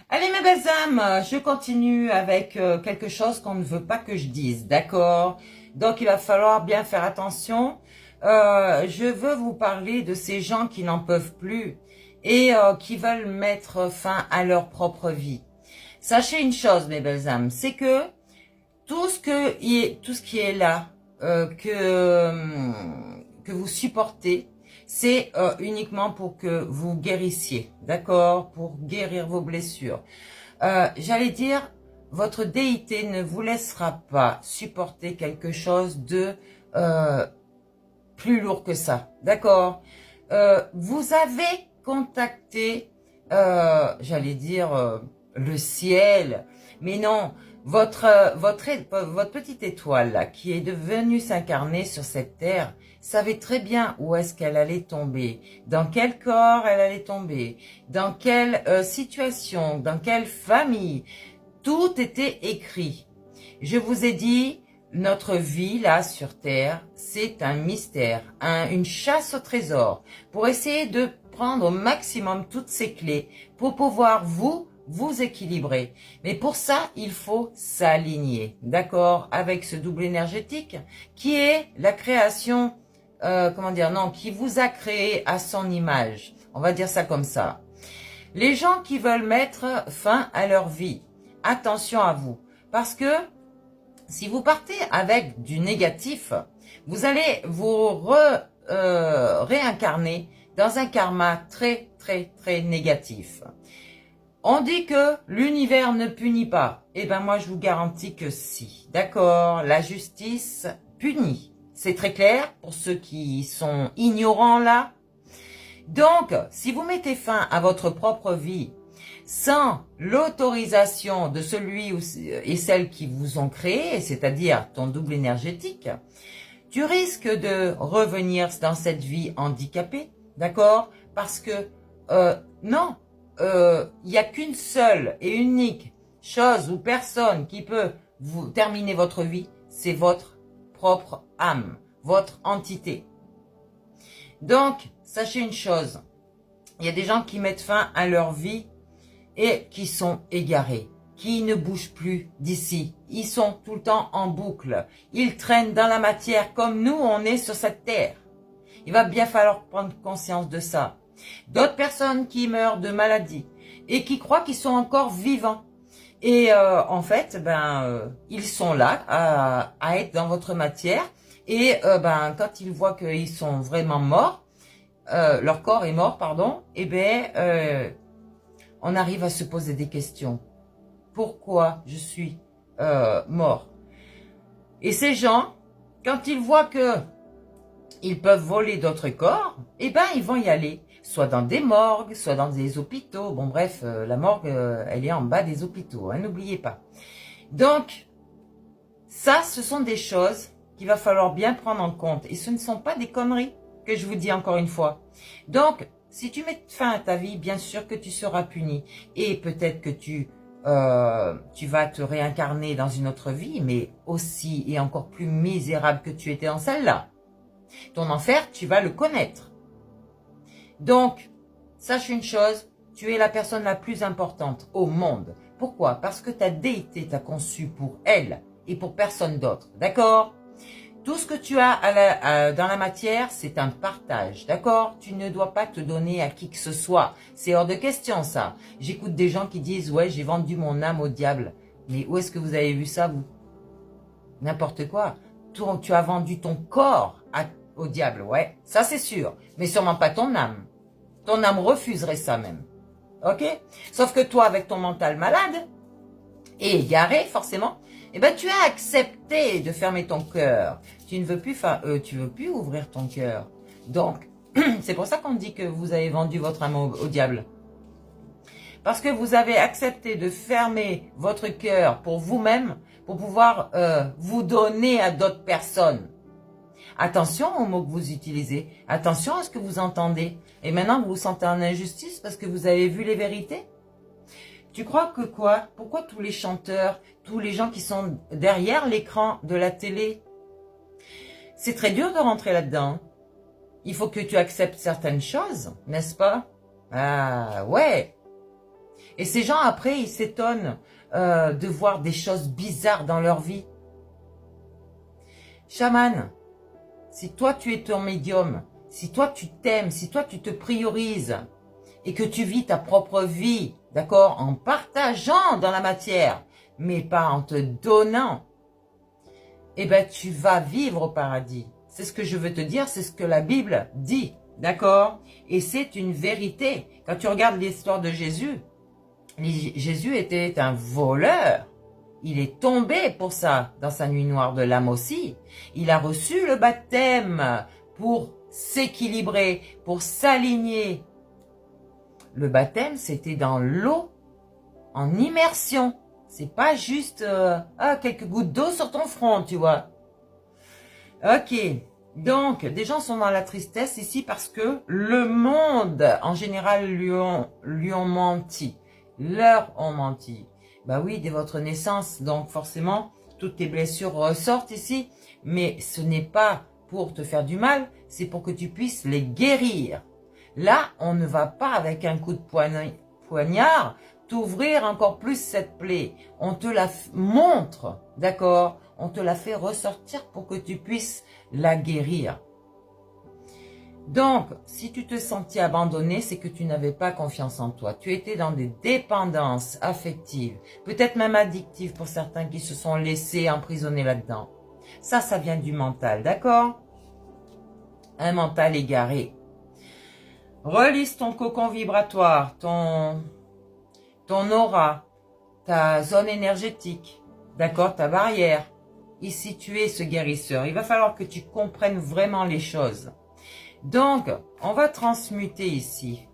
Allez mes belles âmes, je continue avec quelque chose qu'on ne veut pas que je dise, d'accord? Donc il va falloir bien faire attention. Je veux vous parler de ces gens qui n'en peuvent plus et qui veulent mettre fin à leur propre vie. Sachez une chose mes belles âmes, c'est que tout ce qui est là, que vous supportez, c'est uniquement pour que vous guérissiez, d'accord? Pour guérir vos blessures. J'allais dire, votre déité ne vous laissera pas supporter quelque chose de plus lourd que ça, d'accord? Vous avez contacté, j'allais dire, le ciel, mais non, votre petite étoile là, qui est devenue s'incarner sur cette terre, savait très bien où est-ce qu'elle allait tomber, dans quel corps elle allait tomber, dans quelle situation, dans quelle famille. Tout était écrit. Je vous ai dit, notre vie là sur terre, c'est un mystère, une chasse au trésor, pour essayer de prendre au maximum toutes ces clés pour pouvoir vous équilibrer. Mais pour ça, il faut s'aligner, d'accord, avec ce double énergétique qui est la création, qui vous a créé à son image. On va dire ça comme ça. Les gens qui veulent mettre fin à leur vie, attention à vous, parce que si vous partez avec du négatif, vous allez vous réincarner dans un karma très, très, très négatif. On dit que l'univers ne punit pas. Eh ben moi, je vous garantis que si. D'accord? La justice punit. C'est très clair pour ceux qui sont ignorants là. Donc, si vous mettez fin à votre propre vie sans l'autorisation de celui et celle qui vous ont créé, c'est-à-dire ton double énergétique, tu risques de revenir dans cette vie handicapée, d'accord? Parce que, non, il n'y a qu'une seule et unique chose ou personne qui peut vous terminer votre vie, c'est votre propre âme, votre entité. Donc, sachez une chose, il y a des gens qui mettent fin à leur vie et qui sont égarés, qui ne bougent plus d'ici. Ils sont tout le temps en boucle. Ils traînent dans la matière comme nous, on est sur cette terre. Il va bien falloir prendre conscience de ça. D'autres personnes qui meurent de maladie et qui croient qu'ils sont encore vivants. Et en fait, ils sont là à être dans votre matière. Et quand ils voient qu'ils sont vraiment morts, leur corps est mort, pardon, on arrive à se poser des questions. Pourquoi je suis mort? Et ces gens, quand ils voient que ils peuvent voler d'autres corps, ils vont y aller. Soit dans des morgues, soit dans des hôpitaux. Bon bref, la morgue, elle est en bas des hôpitaux, hein, n'oubliez pas. Donc, ça, ce sont des choses qu'il va falloir bien prendre en compte. Et ce ne sont pas des conneries que je vous dis encore une fois. Donc, si tu mets fin à ta vie, bien sûr que tu seras puni. Et peut-être que tu vas te réincarner dans une autre vie, mais aussi et encore plus misérable que tu étais dans celle-là. Ton enfer, tu vas le connaître. Donc, sache une chose, tu es la personne la plus importante au monde. Pourquoi? Parce que ta déité t'a conçu pour elle et pour personne d'autre. D'accord? Tout ce que tu as dans la matière, c'est un partage, d'accord? Tu ne dois pas te donner à qui que ce soit. C'est hors de question, ça. J'écoute des gens qui disent, ouais, j'ai vendu mon âme au diable. Mais où est-ce que vous avez vu ça, vous? N'importe quoi. Tu as vendu ton corps au diable, ouais, ça c'est sûr. Mais sûrement pas ton âme. Ton âme refuserait ça même. Ok? Sauf que toi, avec ton mental malade, et égaré forcément, tu as accepté de fermer ton cœur. Tu veux plus ouvrir ton cœur. Donc, c'est pour ça qu'on dit que vous avez vendu votre âme au diable. Parce que vous avez accepté de fermer votre cœur pour vous-même, pour pouvoir vous donner à d'autres personnes. Attention aux mots que vous utilisez. Attention à ce que vous entendez. Et maintenant, vous vous sentez en injustice parce que vous avez vu les vérités? Tu crois que quoi? Pourquoi tous les chanteurs, tous les gens qui sont derrière l'écran de la télé, c'est très dur de rentrer là-dedans. Il faut que tu acceptes certaines choses, n'est-ce pas? Ah ouais. Et ces gens, après, ils s'étonnent de voir des choses bizarres dans leur vie. Chaman, si toi tu es ton médium, si toi tu t'aimes, si toi tu te priorises et que tu vis ta propre vie, d'accord, en partageant dans la matière, mais pas en te donnant, eh ben tu vas vivre au paradis. C'est ce que je veux te dire, c'est ce que la Bible dit, d'accord? Et c'est une vérité. Quand tu regardes l'histoire de Jésus, Jésus était un voleur. Il est tombé pour ça dans sa nuit noire de l'âme aussi. Il a reçu le baptême pour s'équilibrer, pour s'aligner. Le baptême, c'était dans l'eau, en immersion. C'est pas juste quelques gouttes d'eau sur ton front, tu vois. Ok, donc des gens sont dans la tristesse ici parce que le monde, en général, lui ont menti. Leur ont menti. Bah oui, dès votre naissance, donc forcément, toutes tes blessures ressortent ici. Mais ce n'est pas pour te faire du mal, c'est pour que tu puisses les guérir. Là, on ne va pas avec un coup de poignard t'ouvrir encore plus cette plaie. On te la montre, d'accord? On te la fait ressortir pour que tu puisses la guérir. Donc, si tu te sentais abandonné, c'est que tu n'avais pas confiance en toi. Tu étais dans des dépendances affectives, peut-être même addictives pour certains qui se sont laissés emprisonner là-dedans. Ça vient du mental, d'accord? Un mental égaré. Relise ton cocon vibratoire, ton aura, ta zone énergétique, d'accord, ta barrière. Ici, tu es ce guérisseur. Il va falloir que tu comprennes vraiment les choses. Donc, on va transmuter ici.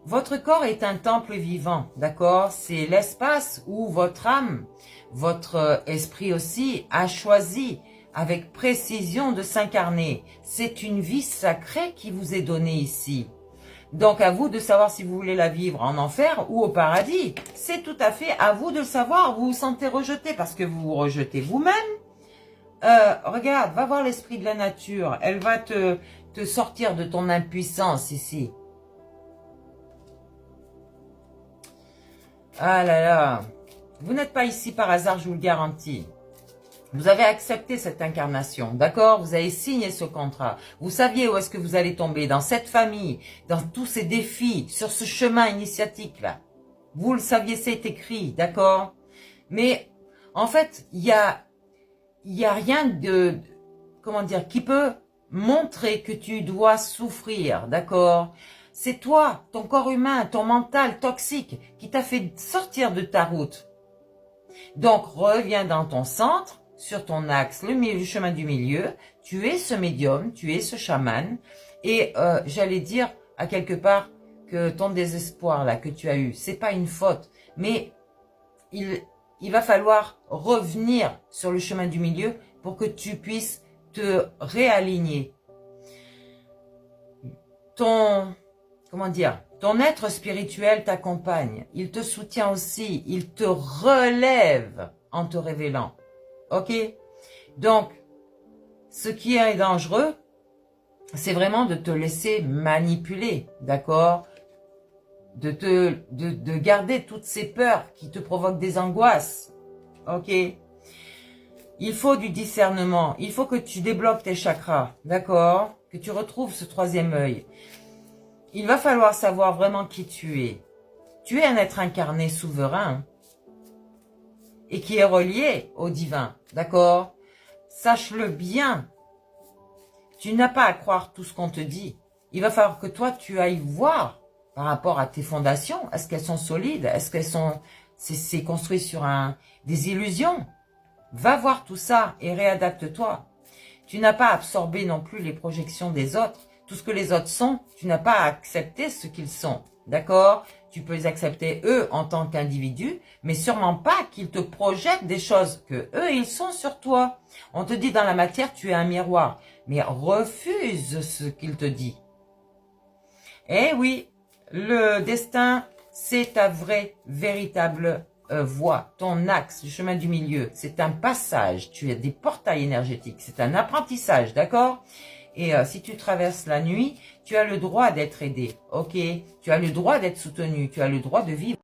Votre corps est un temple vivant, d'accord? C'est l'espace où votre âme, votre esprit aussi, a choisi avec précision de s'incarner. C'est une vie sacrée qui vous est donnée ici. Donc, à vous de savoir si vous voulez la vivre en enfer ou au paradis. C'est tout à fait à vous de le savoir. Vous vous sentez rejeté parce que vous vous rejetez vous-même. Regarde, va voir l'esprit de la nature. Elle va te sortir de ton impuissance ici. Ah là là. Vous n'êtes pas ici par hasard, je vous le garantis. Vous avez accepté cette incarnation, d'accord? Vous avez signé ce contrat. Vous saviez où est-ce que vous allez tomber, dans cette famille, dans tous ces défis, sur ce chemin initiatique là. Vous le saviez, c'est écrit, d'accord? Mais en fait, il y a rien de, comment dire, qui peut montrer que tu dois souffrir, d'accord? C'est toi, ton corps humain, ton mental toxique qui t'a fait sortir de ta route. Donc, reviens dans ton centre, sur ton axe, le chemin du milieu. Tu es ce médium, tu es ce chaman. Et j'allais dire à quelque part que ton désespoir là que tu as eu, c'est pas une faute, mais il va falloir revenir sur le chemin du milieu pour que tu puisses te réaligner. Ton être spirituel t'accompagne, il te soutient aussi, il te relève en te révélant. Ok? Donc, ce qui est dangereux, c'est vraiment de te laisser manipuler, d'accord? De garder toutes ces peurs qui te provoquent des angoisses. Ok? Il faut du discernement. Il faut que tu débloques tes chakras, d'accord? Que tu retrouves ce troisième œil. Il va falloir savoir vraiment qui tu es. Tu es un être incarné souverain et qui est relié au divin, d'accord? Sache-le bien. Tu n'as pas à croire tout ce qu'on te dit. Il va falloir que toi, tu ailles voir par rapport à tes fondations. Est-ce qu'elles sont solides? Est-ce qu'elles sont... C'est construit sur des illusions? Va voir tout ça et réadapte-toi. Tu n'as pas à absorber non plus les projections des autres. Tout ce que les autres sont, tu n'as pas à accepter ce qu'ils sont. D'accord? Tu peux les accepter eux en tant qu'individus, mais sûrement pas qu'ils te projettent des choses que eux, ils sont sur toi. On te dit dans la matière, tu es un miroir. Mais refuse ce qu'il te dit. Eh oui, le destin, c'est ta vraie, véritable voie, ton axe, le chemin du milieu. C'est un passage, tu as des portails énergétiques, c'est un apprentissage, d'accord? Et si tu traverses la nuit, tu as le droit d'être aidé, ok? Tu as le droit d'être soutenu, tu as le droit de vivre.